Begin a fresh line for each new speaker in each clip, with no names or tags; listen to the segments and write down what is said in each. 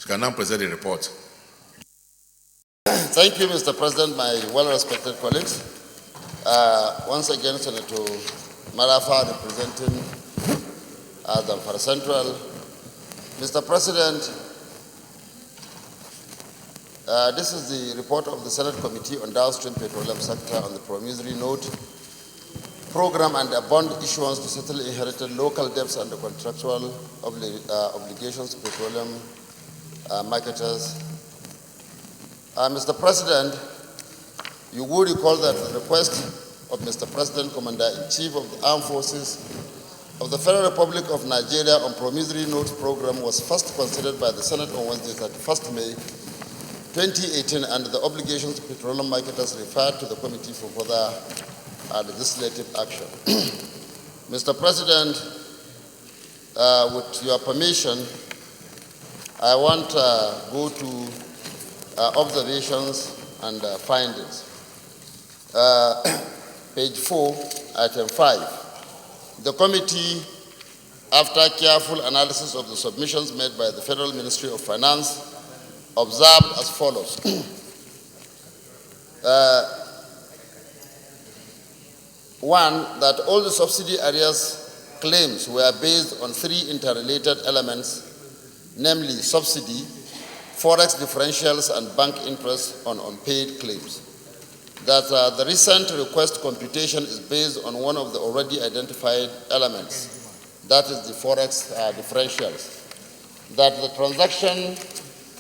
You can now present the report.
Thank you, Mr. President, my well-respected colleagues. Once again, Senator Marafa representing Zamfara Central. Mr. President, this is the report of the Senate Committee on Downstream Petroleum Sector on the promissory note, program and a bond issuance to settle inherited local debts and the contractual obligations to petroleum marketers. Mr. President, you would recall that the request of Mr. President, Commander-in-Chief of the Armed Forces of the Federal Republic of Nigeria on promissory note program was first considered by the Senate on Wednesday, 31st May 2018, and the obligations to petroleum marketers referred to the committee for further legislative action. Mr. President, with your permission, I want to go to observations and findings. Page 4, item 5. The committee, after careful analysis of the submissions made by the Federal Ministry of Finance, observed as follows. One, that all the subsidy areas claims were based on three interrelated elements, namely subsidy, forex differentials, and bank interest on unpaid claims. That the recent request computation is based on one of the already identified elements, that is the forex differentials. That the transaction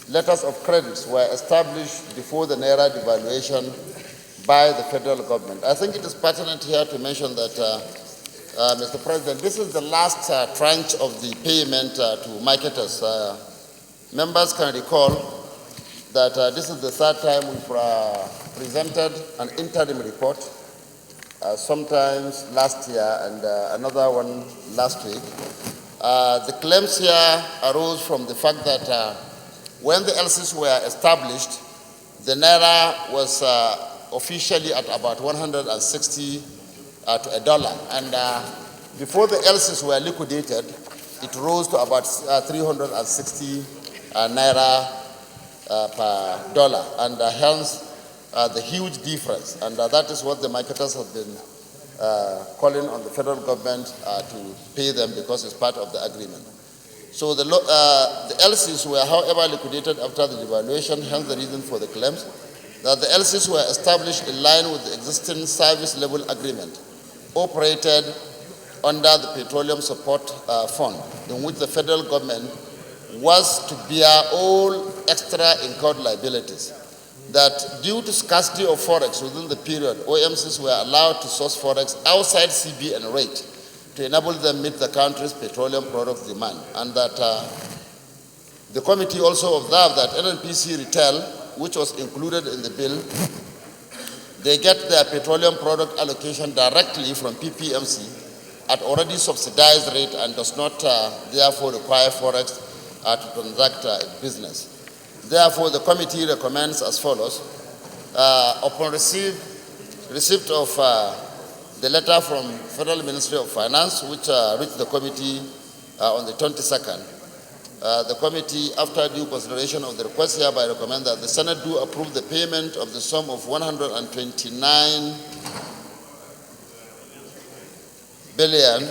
letters of credits were established before the Naira devaluation by the federal government. I think it is pertinent here to mention that, Mr. President, this is the last tranche of the payment to marketers. Members can recall that this is the third time we've presented an interim report, sometimes last year and another one last week. The claims here arose from the fact that when the LCs were established, the Naira was officially at about 160 to a dollar. And before the LCs were liquidated, it rose to about 360 Naira per dollar. And hence, the huge difference. And that is what the marketers have been calling on the federal government to pay them because it's part of the agreement. So the LCs were, however, liquidated after the devaluation, hence the reason for the claims, that the LCs were established in line with the existing service level agreement, operated under the Petroleum Support Fund, in which the federal government was to bear all extra incurred liabilities. That due to scarcity of forex within the period, OMCs were allowed to source forex outside CBN rate to enable them meet the country's petroleum products demand. And that the committee also observed that NNPC retail, which was included in the bill, they get their petroleum product allocation directly from PPMC at already subsidized rate and does not therefore require forex to transact business. Therefore, the committee recommends as follows. Upon receipt of the letter from Federal Ministry of Finance, which reached the committee on the 22nd, the committee, after due consideration of the request, hereby recommend that the Senate do approve the payment of the sum of 129 billion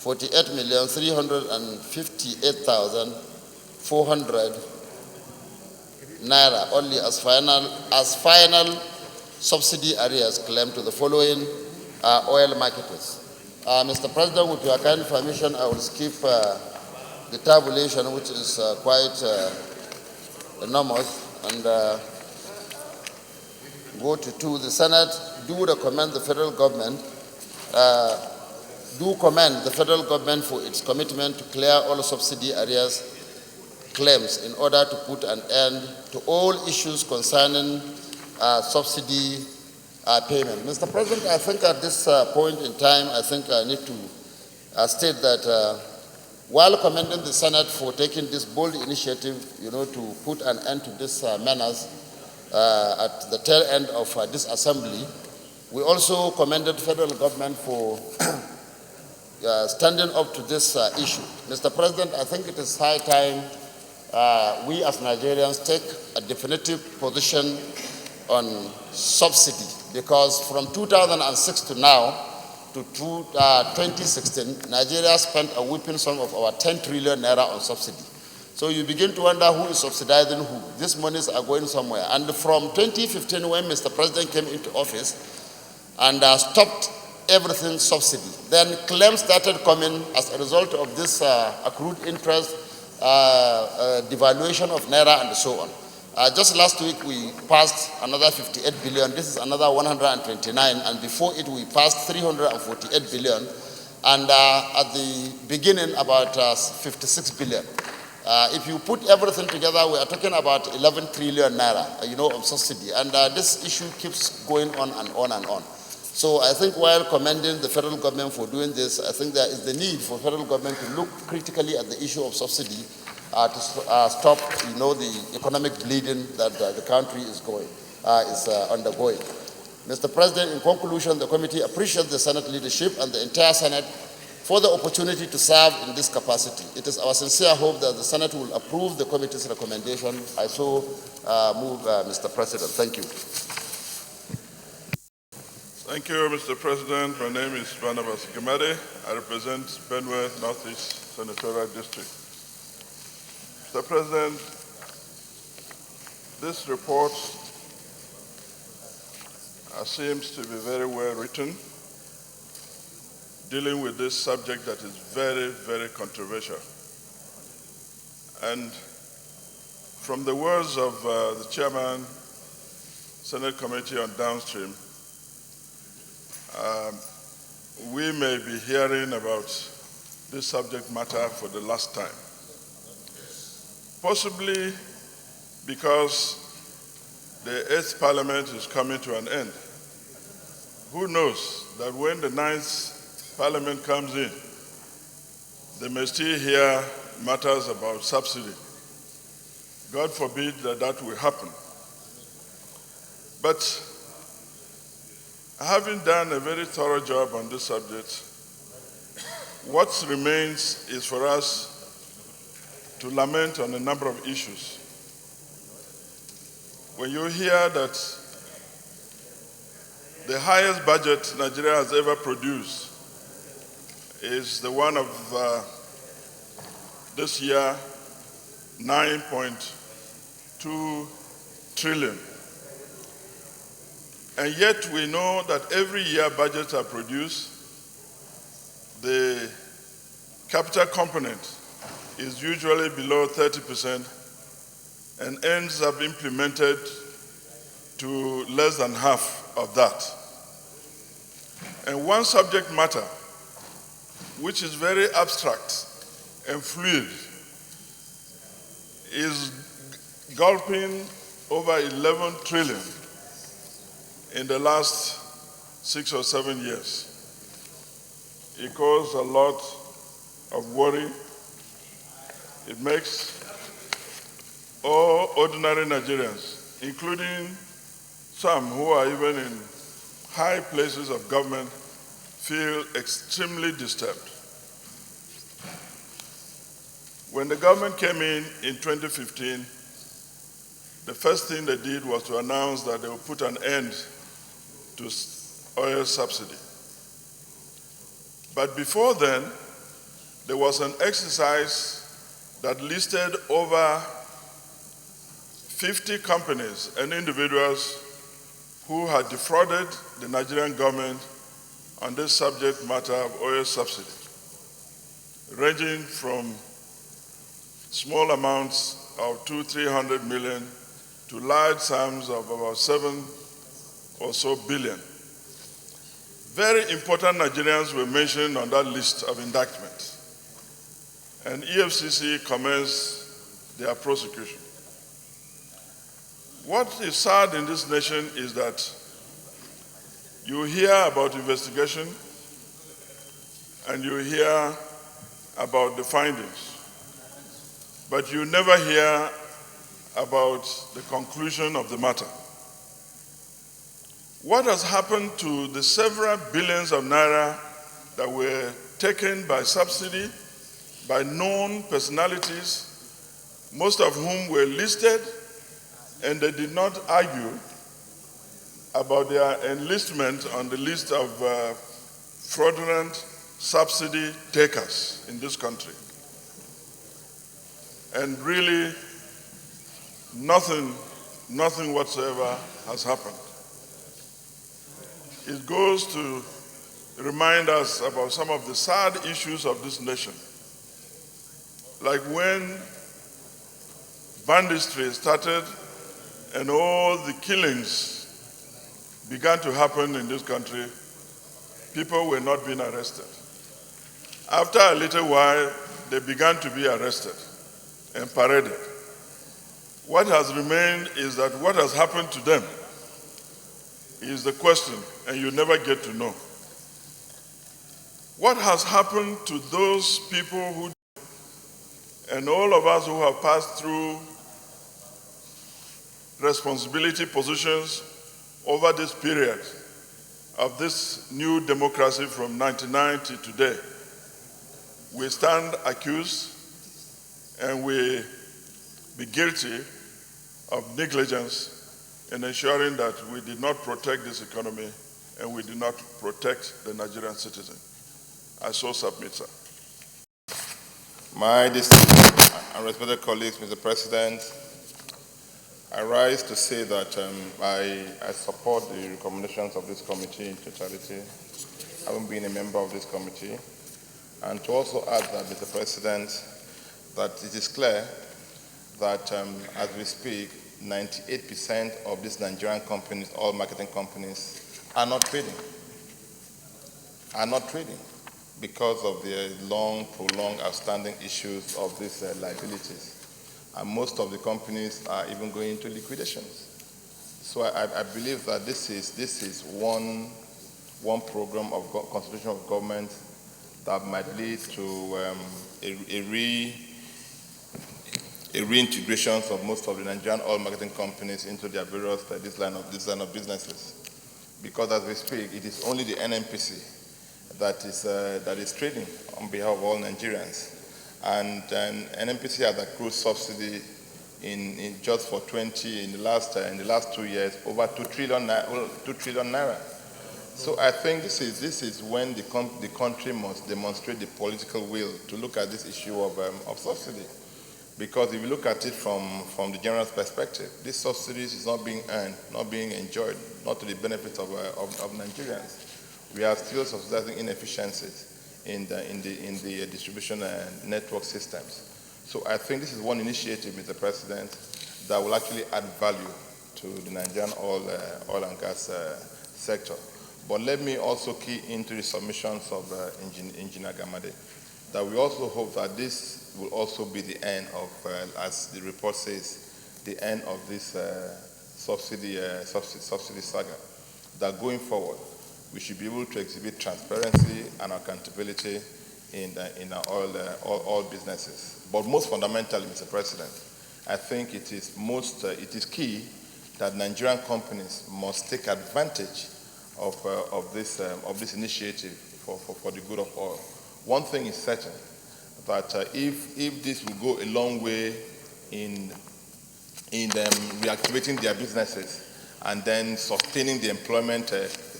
48,358,400 Naira only as final subsidy areas claimed to the following oil marketers. Mr. President, with your kind permission, I will skip the tabulation, which is quite enormous, and go to 2. The Senate do recommend the federal government, commend the federal government for its commitment to clear all subsidy areas claims in order to put an end to all issues concerning subsidy payment. Mr. President, I think at this point in time, I think I need to state that while commending the Senate for taking this bold initiative, to put an end to this menace at the tail end of this assembly, we also commended the federal government for standing up to this issue. Mr. President, I think it is high time we as Nigerians take a definitive position on subsidy, because from 2006 to now, to 2016, Nigeria spent a whopping sum of about 10 trillion naira on subsidy. So you begin to wonder who is subsidizing who. These monies are going somewhere. And from 2015, when Mr. President came into office and stopped everything subsidy, then claims started coming as a result of this accrued interest, devaluation of naira, and so on. Just last week, we passed another 58 billion. This is another 129, and before it, we passed 348 billion. And at the beginning, about 56 billion. If you put everything together, we are talking about 11 trillion naira, of subsidy. And this issue keeps going on and on and on. So I think while commending the federal government for doing this, I think there is the need for federal government to look critically at the issue of subsidy to stop, the economic bleeding that the country is undergoing. Mr. President, in conclusion, the committee appreciates the Senate leadership and the entire Senate for the opportunity to serve in this capacity. It is our sincere hope that the Senate will approve the committee's recommendation. I so move, Mr. President. Thank you.
Thank you, Mr. President. My name is Barnabas Gemade. I represent Benue Northeast Senatorial District. Mr. President, this report seems to be very well written, dealing with this subject that is very, very controversial. And from the words of the Chairman, Senate Committee on Downstream, we may be hearing about this subject matter for the last time. Possibly because the 8th Parliament is coming to an end. Who knows that when the 9th Parliament comes in, they may still hear matters about subsidy. God forbid that that will happen. But having done a very thorough job on this subject, what remains is for us to lament on a number of issues. When you hear that the highest budget Nigeria has ever produced is the one of this year, 9.2 trillion. And yet we know that every year budgets are produced, the capital component is usually below 30% and ends up implemented to less than half of that. And one subject matter, which is very abstract and fluid, is gulping over 11 trillion in the last 6 or 7 years. It caused a lot of worry. It makes all ordinary Nigerians, including some who are even in high places of government, feel extremely disturbed. When the government came in 2015, the first thing they did was to announce that they would put an end to oil subsidy. But before then, there was an exercise that listed over 50 companies and individuals who had defrauded the Nigerian government on this subject matter of oil subsidy, ranging from small amounts of 200-300 million to large sums of about 7 or so billion. Very important Nigerians were mentioned on that list of indictments, and EFCC commenced their prosecution. What is sad in this nation is that you hear about investigation and you hear about the findings, but you never hear about the conclusion of the matter. What has happened to the several billions of naira that were taken by subsidy by known personalities, most of whom were listed, and they did not argue about their enlistment on the list of fraudulent subsidy takers in this country. And really, nothing whatsoever has happened. It goes to remind us about some of the sad issues of this nation. Like when banditry started and all the killings began to happen in this country, people were not being arrested. After a little while, they began to be arrested and paraded. What has remained is that what has happened to them is the question, and you never get to know. What has happened to those people who, and all of us who have passed through responsibility positions over this period of this new democracy from 99 to today? We stand accused and we be guilty of negligence in ensuring that we did not protect this economy and we did not protect the Nigerian citizen. I so submit, sir.
My distinguished and respected colleagues, Mr. President, I rise to say that I support the recommendations of this committee in totality, having been a member of this committee, and to also add that, Mr. President, that it is clear that as we speak, 98% of these Nigerian companies, all marketing companies, are not trading. Because of the long, prolonged, outstanding issues of these liabilities. And most of the companies are even going into liquidations. So I believe that this is one program of constitution of government that might lead to a reintegration of most of the Nigerian oil marketing companies into their various this line of businesses. Because as we speak, it is only the NNPC that is trading on behalf of all Nigerians. And NNPC has accrued subsidy in just for in the last 2 years, over 2 trillion naira. So I think this is when the country must demonstrate the political will to look at this issue of subsidy. Because if you look at it from the general perspective, these subsidies is not being earned, not being enjoyed, not to the benefit of Nigerians. We are still subsidizing inefficiencies in the distribution network systems. So I think this is one initiative, Mr. President, that will actually add value to the Nigerian oil and gas sector. But let me also key into the submissions of Engineer Gamade, that we also hope that this will also be the end of, as the report says, the end of this subsidy saga. That going forward, we should be able to exhibit transparency and accountability in our oil businesses. But most fundamentally, Mr. President, I think it is key that Nigerian companies must take advantage of this initiative for the good of oil. One thing is certain, that if this will go a long way in reactivating their businesses and then sustaining the employment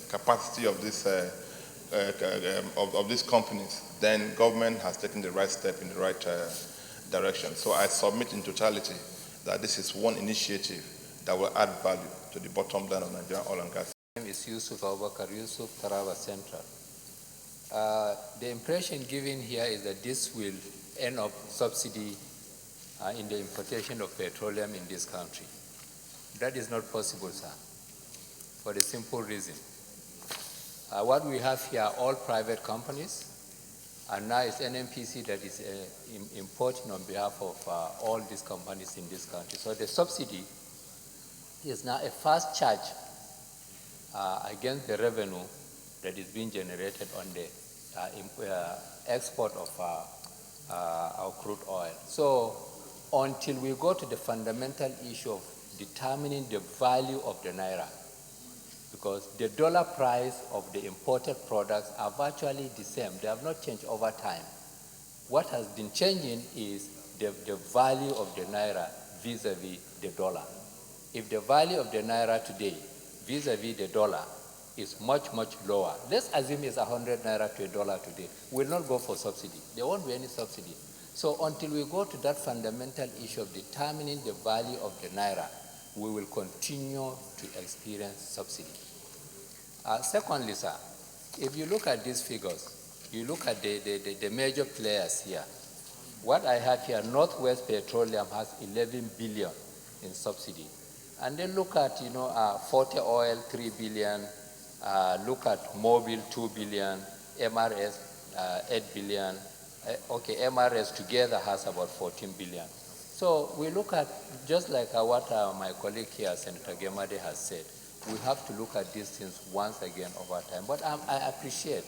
capacity of these companies, then government has taken the right step in the right direction. So I submit in totality that this is one initiative that will add value to the bottom line of Nigerian oil and gas.
My name is Yusuf Abubakar Yusuf, Taraba Central. The impression given here is that this will end up subsidy in the importation of petroleum in this country. That is not possible, sir, for the simple reason. What we have here are all private companies, and now it's NNPC that is importing on behalf of all these companies in this country. So the subsidy is now a fast charge against the revenue that is being generated on the export of our crude oil. So until we go to the fundamental issue of determining the value of the naira, because the dollar price of the imported products are virtually the same. They have not changed over time. What has been changing is the the value of the naira vis-a-vis the dollar. If the value of the naira today vis-a-vis the dollar is much, much lower, let's assume it's 100 naira to a dollar today, we'll not go for subsidy. There won't be any subsidy. So until we go to that fundamental issue of determining the value of the naira, we will continue to experience subsidy. Secondly, sir, if you look at these figures, you look at the major players here. What I have here, Northwest Petroleum has 11 billion in subsidy. And then look at, Forte Oil, 3 billion, look at Mobil, 2 billion, MRS, 8 billion. Okay, MRS together has about 14 billion. So we look at, just like what my colleague here, Senator Gemade, has said, we have to look at these things once again over time. But I appreciate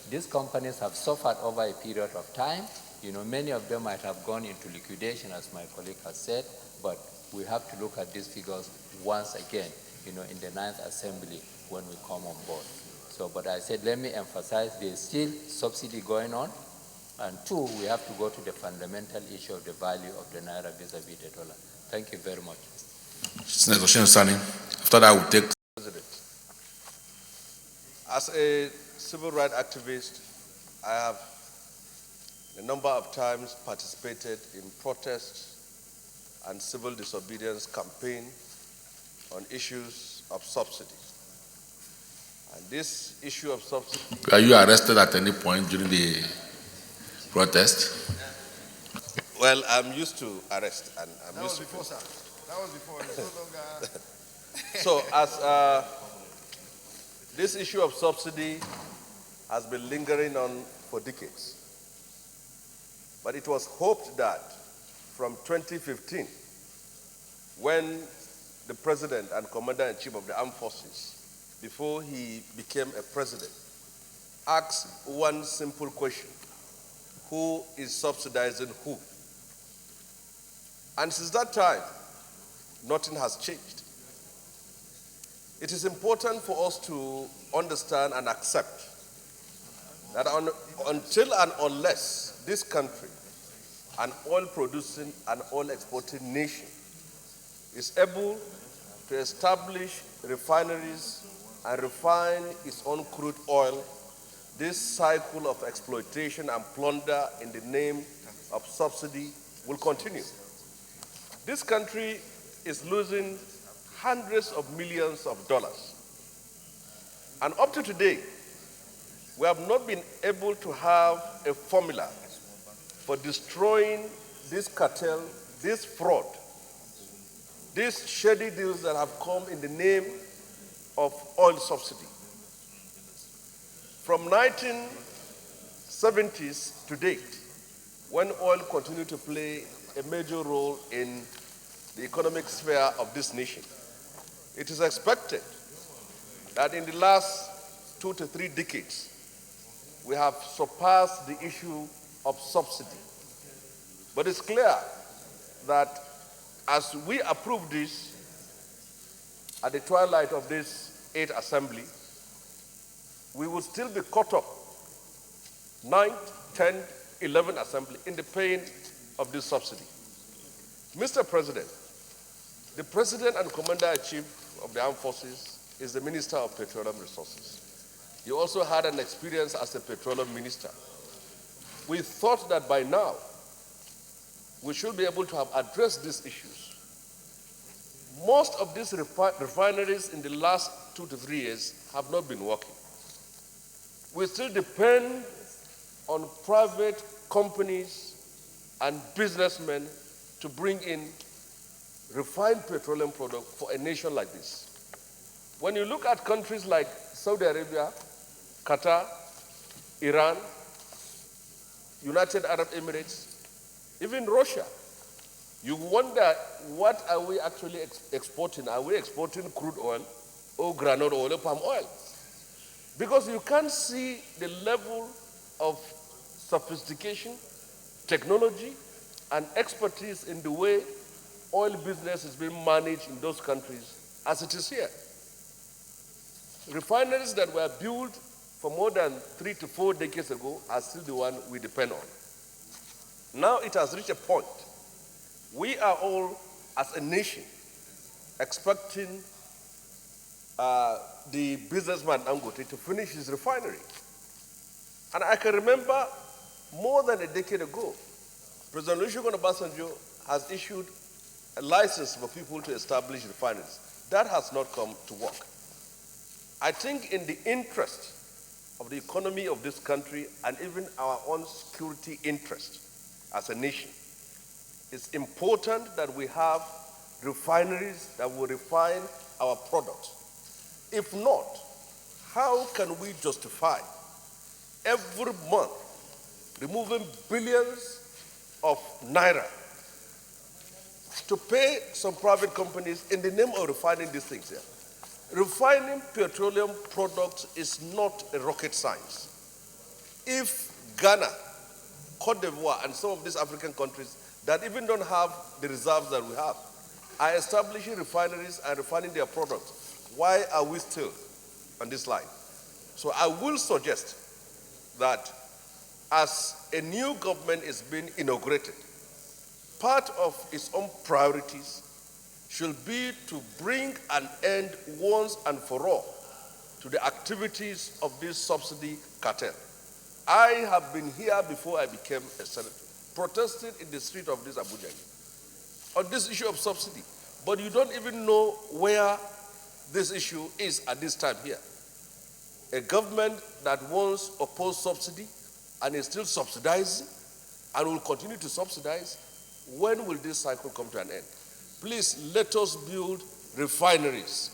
these companies have suffered over a period of time. Many of them might have gone into liquidation, as my colleague has said, but we have to look at these figures once again, in the 9th Assembly when we come on board. So, but I said, let me emphasize, there's still subsidy going on, and two, we have to go to the fundamental issue of the value of the naira vis-a-vis the dollar. Thank you very much.
Senator Sani, after that, we'll take.
President, as a civil rights activist, I have a number of times participated in protests and civil disobedience campaign on issues of subsidy. And this issue of subsidy...
Were you arrested at any point during the protest?
Well, I'm used to arrest. And
that was before, sir. That was before. It's no longer...
So, as this issue of subsidy has been lingering on for decades. But it was hoped that from 2015, when the President and Commander-in-Chief of the Armed Forces, before he became a president, asked one simple question: who is subsidizing who? And since that time, nothing has changed. It is important for us to understand and accept that until and unless this country, an oil-producing and oil-exporting nation, is able to establish refineries and refine its own crude oil, this cycle of exploitation and plunder in the name of subsidy will continue. This country is losing hundreds of millions of dollars. And up to today, we have not been able to have a formula for destroying this cartel, this fraud, these shady deals that have come in the name of oil subsidy. From 1970s to date, when oil continued to play a major role in the economic sphere of this nation, it is expected that in the last 2 to 3 decades, we have surpassed the issue of subsidy. But it's clear that as we approve this at the twilight of this 8th Assembly, we will still be caught up 9th, 10th, 11th Assembly in the pain of this subsidy. Mr. President, the President and Commander-in-Chief of the Armed Forces is the Minister of Petroleum Resources. He also had an experience as a petroleum minister. We thought that by now, we should be able to have addressed these issues. Most of these refineries in the last 2 to 3 years have not been working. We still depend on private companies and businessmen to bring in refined petroleum products for a nation like this. When you look at countries like Saudi Arabia, Qatar, Iran, United Arab Emirates, even Russia, you wonder, what are we actually exporting? Are we exporting crude oil or granule oil or palm oil? Because you can't see the level of sophistication, technology, and expertise in the way oil business is being managed in those countries as it is here. Refineries that were built for more than 3 to 4 decades ago are still the one we depend on. Now it has reached a point We are all, as a nation, expecting the businessman Dangote to finish his refinery. And I can remember more than a decade ago, President Olusegun Obasanjo has issued a license for people to establish refineries. That has not come to work. I think in the interest of the economy of this country and even our own security interest as a nation, it's important that we have refineries that will refine our products. If not, how can we justify every month removing billions of naira to pay some private companies in the name of refining these things here? Refining petroleum products is not a rocket science. If Ghana, Cote d'Ivoire, and some of these African countries that even don't have the reserves that we have are establishing refineries and refining their products, why are we still on this line? So I will suggest that as a new government is being inaugurated, part of its own priorities should be to bring an end once and for all to the activities of this subsidy cartel. I have been here before I became a senator, protesting in the street of this Abuja on this issue of subsidy. But you don't even know where this issue is at this time here. A government that once opposed subsidy and is still subsidizing and will continue to subsidize, when will this cycle come to an end? Please let us build refineries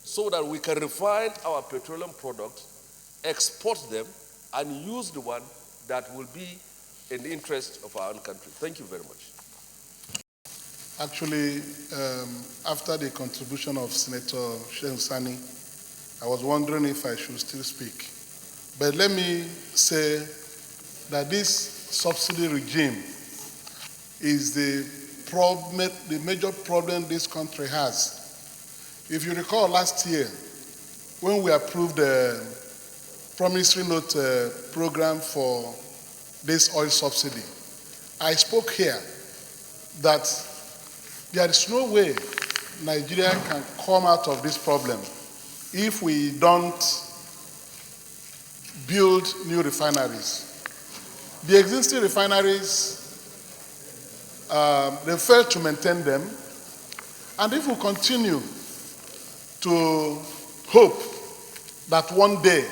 so that we can refine our petroleum products, export them, and use the one that will be in the interest of our own country. Thank you very much.
Actually, after the contribution of Senator Sheikh Sani, I was wondering if I should still speak. But let me say that this subsidy regime is the major problem this country has. If you recall last year, when we approved the promissory note program for this oil subsidy, I spoke here that there is no way Nigeria can come out of this problem if we don't build new refineries. The existing refineries, they fail to maintain them. And if we continue to hope that one day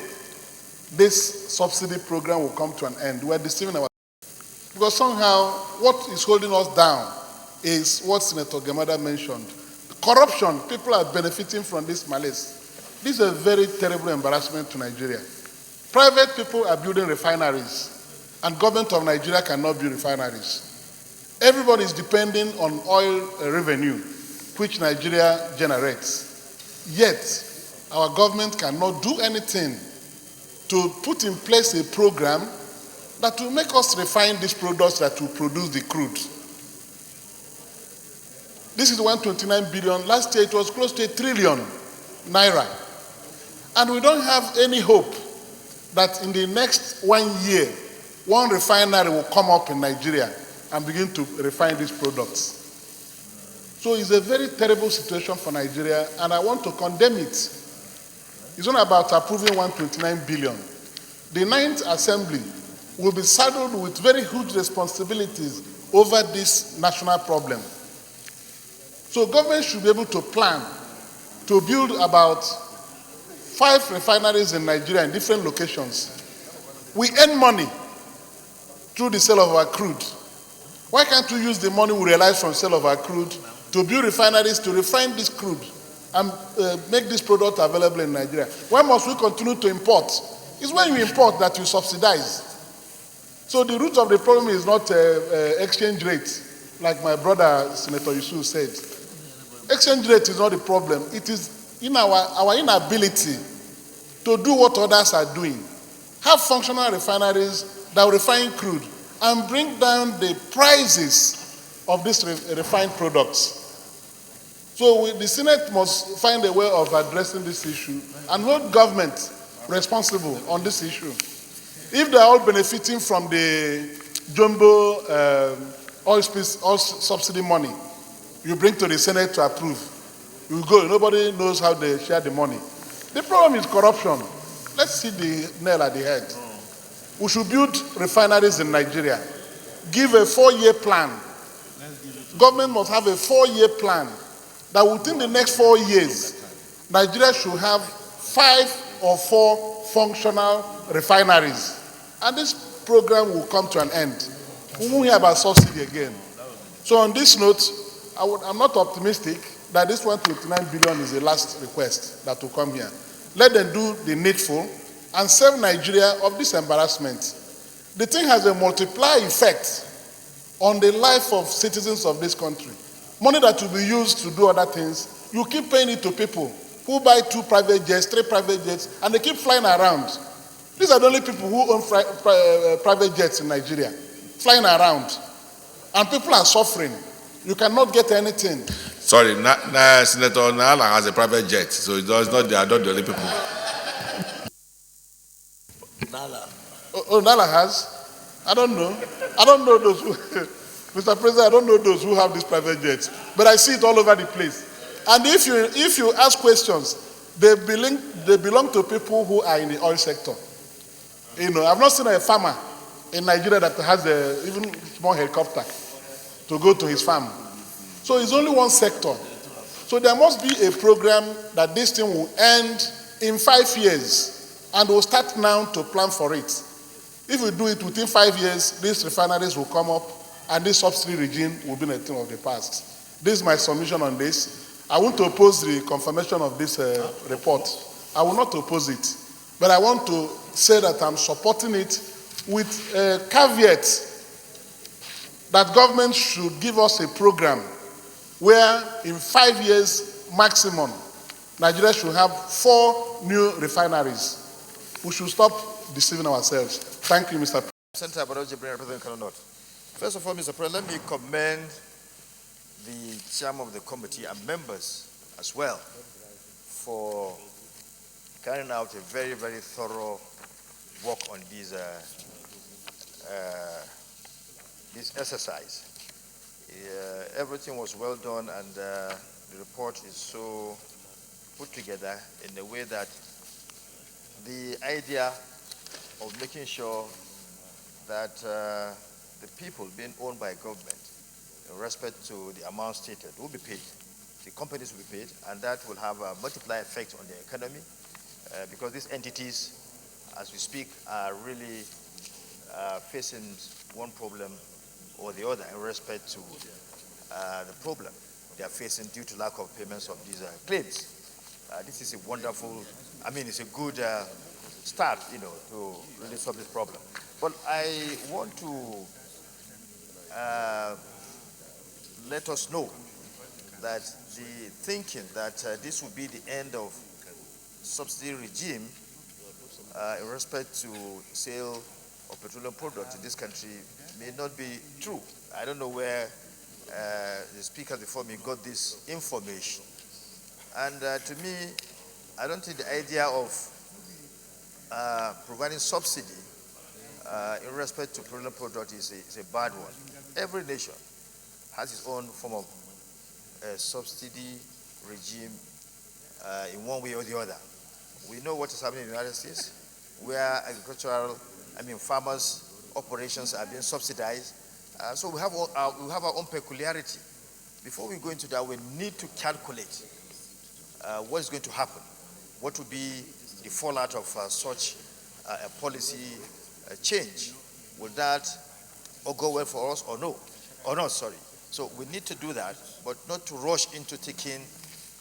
this subsidy program will come to an end, we're deceiving ourselves. Because somehow what is holding us down is what Senator Gemada mentioned. Corruption, people are benefiting from this malice. This is a very terrible embarrassment to Nigeria. Private people are building refineries, and government of Nigeria cannot build refineries. Everybody is depending on oil revenue, which Nigeria generates. Yet, our government cannot do anything to put in place a program that will make us refine these products that will produce the crude. This is 129 billion. Last year, it was close to 1 trillion naira. And we don't have any hope that in the next 1 year, one refinery will come up in Nigeria and begin to refine these products. So it's a very terrible situation for Nigeria, and I want to condemn it. It's not about approving 129 billion. The 9th Assembly will be saddled with very huge responsibilities over this national problem. So government should be able to plan to build about 5 refineries in Nigeria in different locations. We earn money through the sale of our crude. Why can't we use the money we realize from sale of our crude to build refineries to refine this crude and make this product available in Nigeria? Why must we continue to import? It's when you import that you subsidize. So the root of the problem is not exchange rate, like my brother Senator Yusuf said. Exchange rate is not the problem. It is in our inability to do what others are doing. Have functional refineries that will refine crude and bring down the prices of these refined products. So the Senate must find a way of addressing this issue and hold government responsible on this issue. If they are all benefiting from the jumbo oil subsidy money you bring to the Senate to approve. You go, nobody knows how they share the money. The problem is corruption. Let's see the nail at the head. We should build refineries in Nigeria. Give a 4-year plan. Government must have a 4-year plan that within the next 4 years, Nigeria should have 5 or 4 functional refineries. And this program will come to an end. We won't hear about subsidy again. So on this note, I'm not optimistic that this 129 billion is the last request that will come here. Let them do the needful and save Nigeria of this embarrassment. The thing has a multiplier effect on the life of citizens of this country. Money that will be used to do other things, you keep paying it to people who buy 2 private jets, 3 private jets, and they keep flying around. These are the only people who own private jets in Nigeria, flying around. And people are suffering. You cannot get anything.
Sorry, Senator Nala has a private jet, so they are not the only people.
Nala. Oh, Nala has? I don't know. I don't know those who, Mr. President, I don't know those who have these private jets. But I see it all over the place. And if you ask questions, they belong to people who are in the oil sector. You know, I've not seen a farmer in Nigeria that has a even small helicopter to go to his farm. So it's only one sector. So there must be a program that this thing will end in 5 years, and we'll start now to plan for it. If we do it within 5 years, these refineries will come up, and this subsidy regime will be a thing of the past. This is my submission on this. I want to oppose the confirmation of this report. I will not oppose it, but I want to say that I'm supporting it with a caveat that government should give us a program where in 5 years maximum, Nigeria should have 4 new refineries. We should stop deceiving ourselves. Thank you, Mr. President.
Senator Baroji, President Kano North. First of all, Mr. President, let me commend the chairman of the committee and members as well for carrying out a very, very thorough work on this exercise. Everything was well done, and the report is so put together in a way that the idea of making sure that the people being owned by government, in respect to the amount stated, will be paid. The companies will be paid, and that will have a multiplier effect on the economy, because these entities, as we speak, are really facing one problem or the other in respect to the problem they are facing due to lack of payments of these claims. This is a wonderful, it's a good start, to really solve this problem. But I want to let us know that the thinking that this will be the end of subsidy regime in respect to sale of petroleum products in this country may not be true. I don't know where the speaker before me got this information. And to me, I don't think the idea of providing subsidy in respect to petroleum product is a bad one. Every nation has its own form of subsidy regime in one way or the other. We know what is happening in the United States, where farmers' operations are being subsidized. So we have our own peculiarity. Before we go into that, we need to calculate what is going to happen. What will be the fallout of such a policy change? Will that all go well for us or no? Or not, sorry. So we need to do that, but not to rush into taking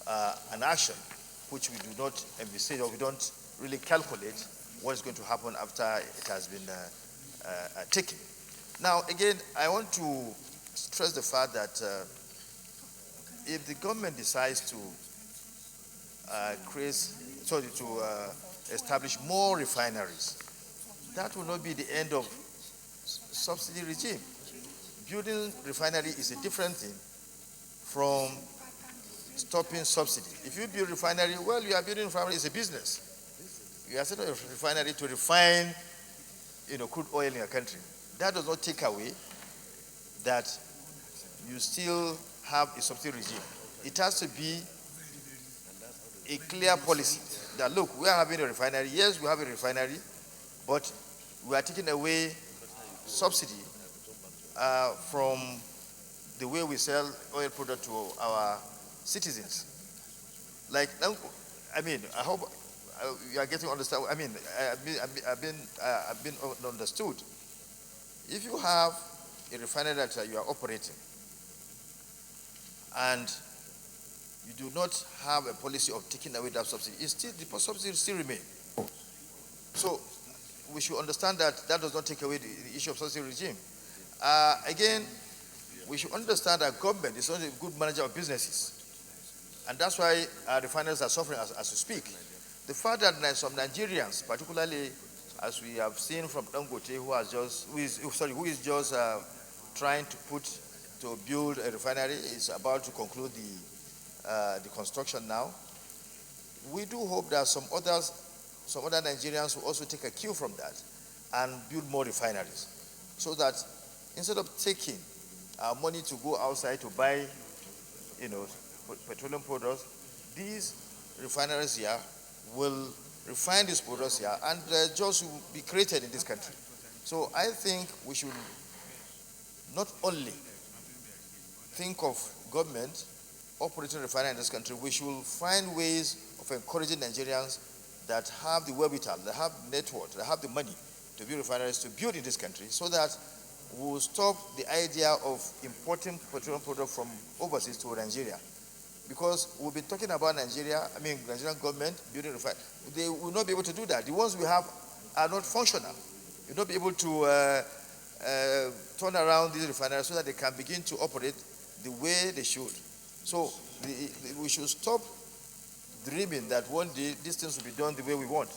an action which we do not envisage, or we don't really calculate what is going to happen after it has been taken. Now, again, I want to stress the fact that if the government decides to establish more refineries, that will not be the end of subsidy regime. Building refinery is a different thing from stopping subsidy. If you build refinery, well, you are building refinery, it's a business. You are setting a refinery to refine, crude oil in your country. That does not take away that you still have a subsidy regime. It has to be a clear policy that, look, we are having a refinery. Yes, we have a refinery, but we are taking away subsidy from the way we sell oil product to our citizens. Like, I mean, I hope you are getting understand. I mean, I've been understood. If you have a refinery that you are operating, and you do not have a policy of taking away that subsidy, the subsidy still remain. So we should understand that that does not take away the issue of subsidy regime. Again, we should understand that government is not a good manager of businesses. And that's why refiners are suffering as we speak. The fact that some Nigerians, particularly as we have seen from Dangote, who is just trying to build a refinery, is about to conclude the construction now. We do hope that some other Nigerians will also take a cue from that and build more refineries, so that instead of taking our money to go outside to buy, petroleum products, these refineries here will refine these products here, and jobs will be created in this country. So I think we should not only think of government operating refinery in this country, we should find ways of encouraging Nigerians that have the wherewithal, that have network, that have the money to build refineries to build in this country, so that we will stop the idea of importing petroleum products from overseas to Nigeria. Because we've been talking about Nigerian government building refineries. They will not be able to do that. The ones we have are not functional. You'll not be able to turn around these refineries so that they can begin to operate the way they should. So we should stop dreaming that one day these things will be done the way we want.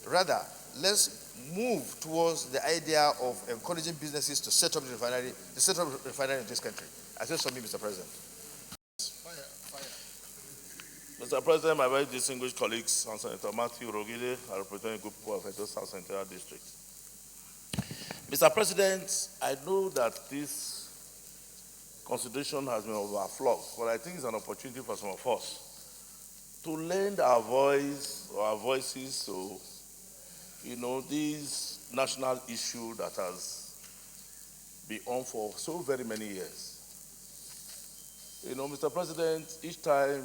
Rather, let's move towards the idea of encouraging businesses to set up the refinery, in this country. I say something, Mr. President.
Mr. President, my very distinguished colleagues, and Senator Matthew Rogide, I represent a group of Edo South Central District. Mr. President, I know that this constitution has been overflowed, but I think it's an opportunity for some of us to lend our voice or our voices to, this national issue that has been on for so very many years. Mr. President, each time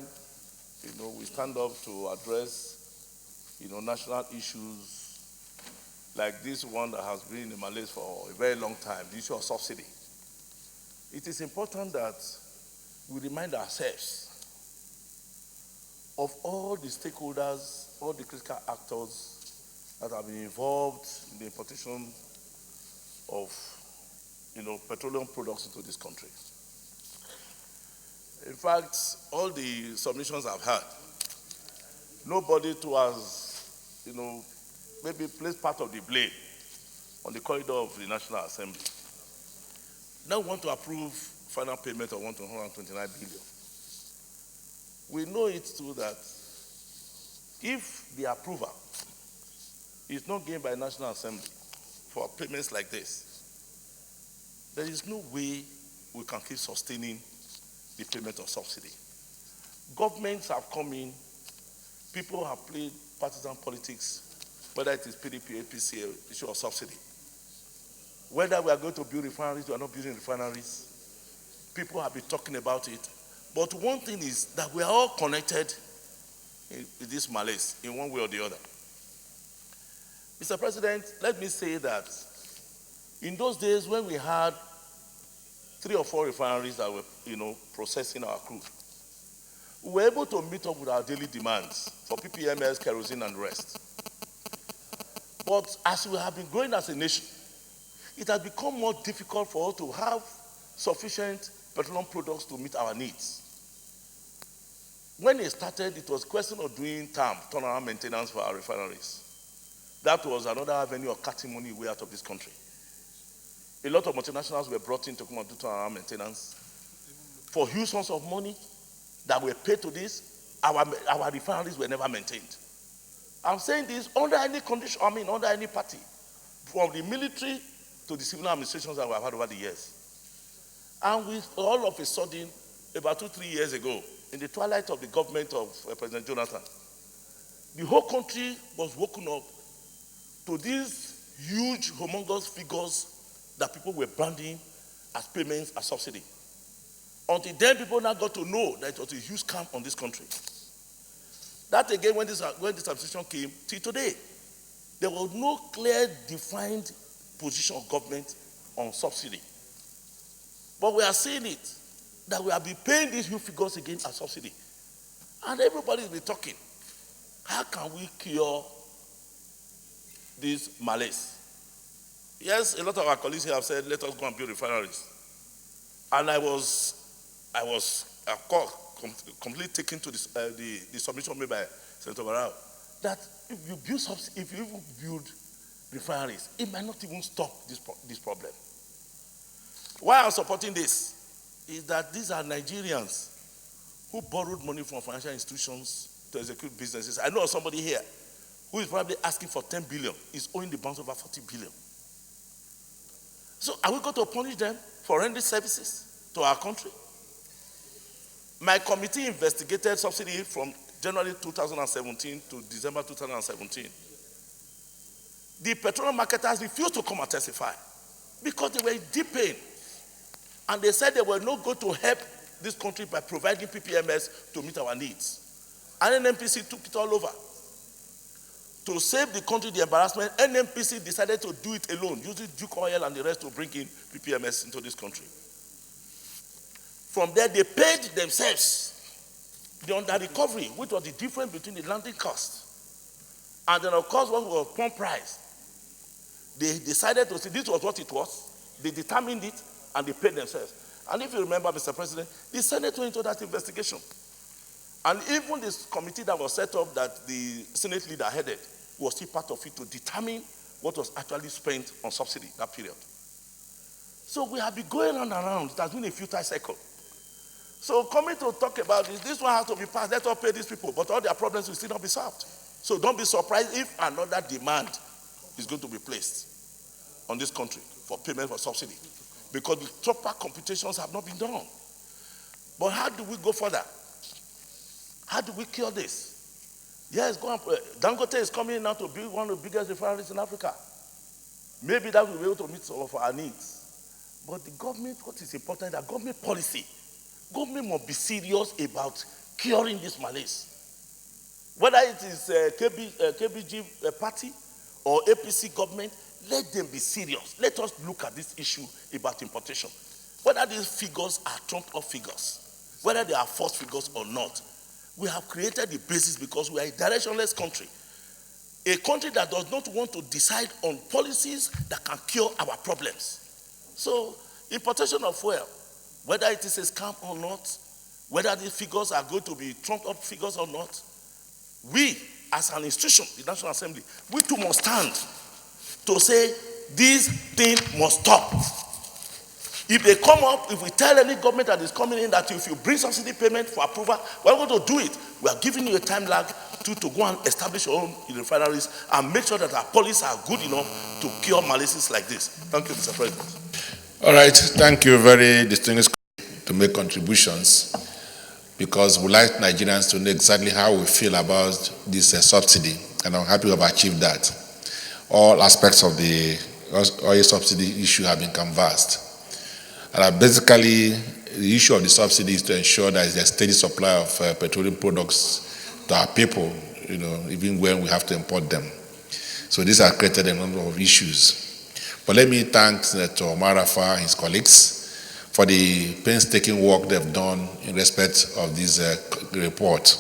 we stand up to address, national issues like this one that has been in the malaise for a very long time, the issue of subsidy. It is important that we remind ourselves of all the stakeholders, all the critical actors that have been involved in the importation of, petroleum products into this country. In fact, all the submissions I've had, nobody too has, maybe placed part of the blame on the corridor of the National Assembly. Now we want to approve final payment of 129 billion. We know it too that if the approval is not given by National Assembly for payments like this, there is no way we can keep sustaining the payment of subsidy. Governments have come in, people have played partisan politics, whether it is PDP, APC, issue of subsidy. Whether we are going to build refineries, we are not building refineries, people have been talking about it. But one thing is that we are all connected in this malaise in one way or the other. Mr. President, let me say that in those days when we had 3 or 4 refineries that were, processing our crude, we were able to meet up with our daily demands for PPMS, kerosene, and the rest. But as we have been growing as a nation, it has become more difficult for us to have sufficient petroleum products to meet our needs. When it started, it was a question of doing turnaround maintenance for our refineries. That was another avenue of cutting money way out of this country. A lot of multinationals were brought in to come and do turnaround maintenance for huge sums of money that were paid to this. Our refineries were never maintained. I'm saying this under any condition, under any party, from the military to the civil administrations that we have had over the years. And we all of a sudden, about 2-3 years ago, in the twilight of the government of President Jonathan, the whole country was woken up to these huge, humongous figures that people were branding as payments, as subsidy. Until then, people now got to know that it was a huge scam on this country. That again, when this administration came, till today, there was no clear, defined position of government on subsidy. But we are seeing it, that we have been paying these huge figures again as subsidy. And everybody will be talking. How can we cure this malaise? Yes, a lot of our colleagues here have said, let us go and build refineries. And I was completely taken to the submission made by Senator Barrow, that if you build refineries, it might not even stop this problem. Why I'm supporting this is that these are Nigerians who borrowed money from financial institutions to execute businesses. I know somebody here who is probably asking for 10 billion, is owing the banks over 40 billion. So are we going to punish them for rendering services to our country? My committee investigated subsidy from January 2017 to December 2017. The petroleum marketers refused to come and testify because they were in deep pain. And they said they were not going to help this country by providing PPMS to meet our needs. And NNPC took it all over. To save the country the embarrassment, NNPC decided to do it alone, using Duke Oil and the rest to bring in PPMS into this country. From there, they paid themselves the under-recovery, which was the difference between the landing cost. And then, of course, what was pump price. They decided to say this was what it was. They determined it, and they paid themselves. And if you remember, Mr. President, the Senate went into that investigation. And even this committee that was set up that the Senate leader headed was still part of it to determine what was actually spent on subsidy that period. So we have been going on and around. It has been a futile cycle. So coming to talk about this one has to be passed. Let us pay these people, but all their problems will still not be solved. So don't be surprised if another demand is going to be placed on this country for payment for subsidy, because the proper computations have not been done. But how do we go further? How do we cure this? Yes, Dangote is coming in now to build one of the biggest refineries in Africa. Maybe that will be able to meet some of our needs. But the government, what is important is that government policy. Government must be serious about curing this malaise. Whether it is KBG party or APC government, let them be serious. Let us look at this issue about importation. Whether these figures are trumped up figures, whether they are false figures or not, we have created the basis because we are a directionless country. A country that does not want to decide on policies that can cure our problems. So, importation of fuel, whether it is a scam or not, whether these figures are going to be trumped up figures or not, we, as an institution, the National Assembly, we too must stand to say this thing must stop. If they come up, if we tell any government that is coming in that if you bring subsidy payment for approval, we're going to do it. We are giving you a time lag to go and establish your own refineries and make sure that our policies are good enough to cure malaise like this. Thank you, Mr. President.
All right, thank you, very distinguished to make contributions, because we like Nigerians to know exactly how we feel about this subsidy, and I'm happy we have achieved that. All aspects of the oil subsidy issue have been canvassed. And basically, the issue of the subsidy is to ensure that there is a steady supply of petroleum products to our people, even when we have to import them. So these have created a number of issues. But let me thank Senator Marafa and his colleagues for the painstaking work they've done in respect of this report.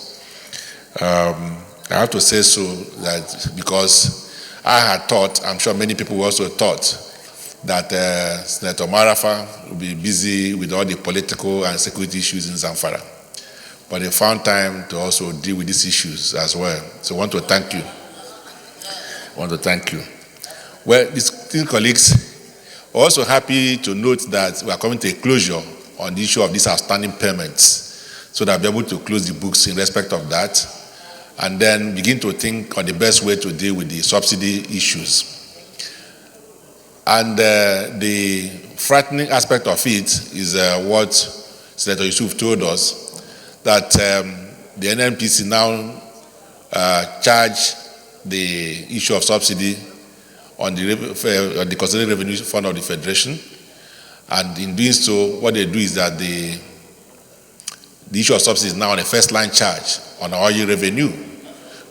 I have to say so that because I had thought, I'm sure many people also thought, that Senator Marafa will be busy with all the political and security issues in Zamfara. But they found time to also deal with these issues as well. So I want to thank you. Well, distinguished colleagues, we're also happy to note that we are coming to a closure on the issue of these outstanding payments, so that we'll be able to close the books in respect of that, and then begin to think on the best way to deal with the subsidy issues. And the frightening aspect of it is what Senator Yusuf told us, that the NNPC now charge the issue of subsidy on the consolidated revenue fund of the Federation. And in doing so, what they do is that the issue of subsidy is now on a first-line charge on our oil revenue,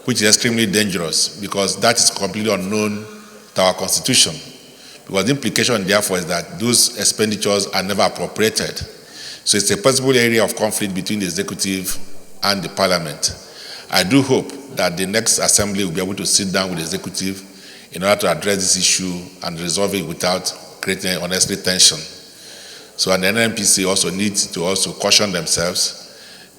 which is extremely dangerous because that is completely unknown to our Constitution. Because the implication, therefore, is that those expenditures are never appropriated. So it's a possible area of conflict between the executive and the parliament. I do hope that the next assembly will be able to sit down with the executive in order to address this issue and resolve it without creating unnecessary tension. So and the NNPC also needs to also caution themselves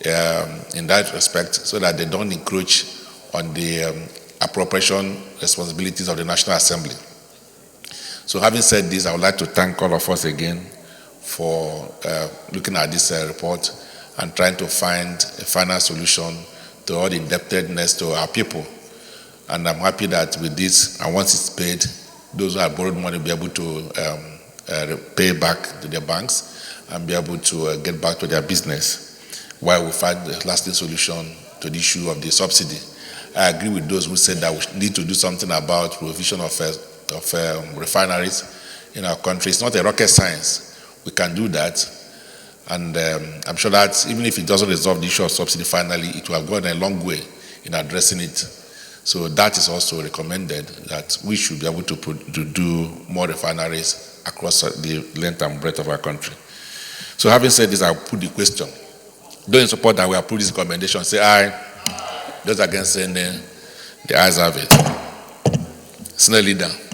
in that respect so that they don't encroach on the appropriation responsibilities of the National Assembly. So having said this, I would like to thank all of us again for looking at this report and trying to find a final solution to all the indebtedness to our people. And I'm happy that with this, and once it's paid, those who have borrowed money will be able to pay back to their banks and be able to get back to their business while we find a lasting solution to the issue of the subsidy. I agree with those who said that we need to do something about provision of refineries in our country. It's not a rocket science. We can do that. And I'm sure that even if it doesn't resolve the issue of subsidy finally, it will have gone a long way in addressing it. So that is also recommended, that we should be able to do more refineries across the length and breadth of our country. So having said this, I'll put the question. Those in support that we approve this recommendation, say aye. Those against saying nay, the ayes have it. Senior Leader.